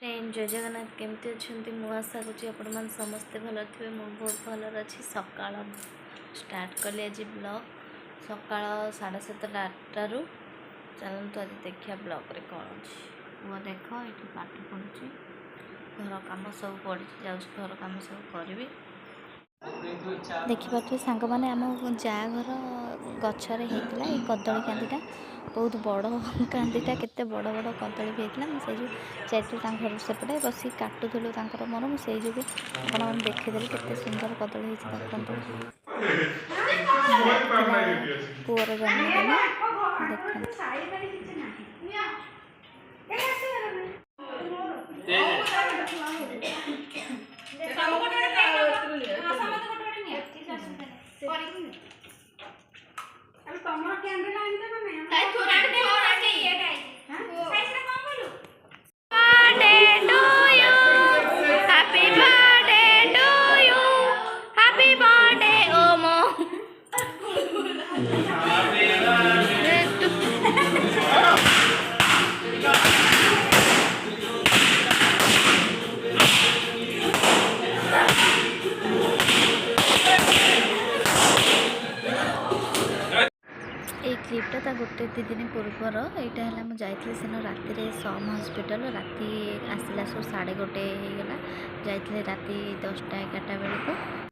जय जगन्नाथ केमती अच्छा मुझे आशा करुँच आपण मैंने समस्ते भल थे बहुत भल अच्छी सका स्टार्ट कली आज ब्लॉग सका 7:30 8 चलते आज देखिए ब्लॉग रे कौन अच्छी वो देख ये पाठ पढ़ुची घर कम सब पड़ी जा घर कम सब करी देखिपे सांग मैंने आम जा घर गचर होता ये कदली कांदीटा बहुत बड़ कांदीटा केते बड़ बड़ कदली भी होता मुझे जाइए घर सेपटे बस काटुलु मोर मुझे जो आप देखीदेली केते सुंदर कदली देखते पुअर जन्मदिन क्लिपटा ता गोटे 2 दिन पूर्वर यहाँ है मुझे सीना राति सम हस्पिटाल राति आसला सब 1:30 होगला जाइए राति 10टा 11टा बेलू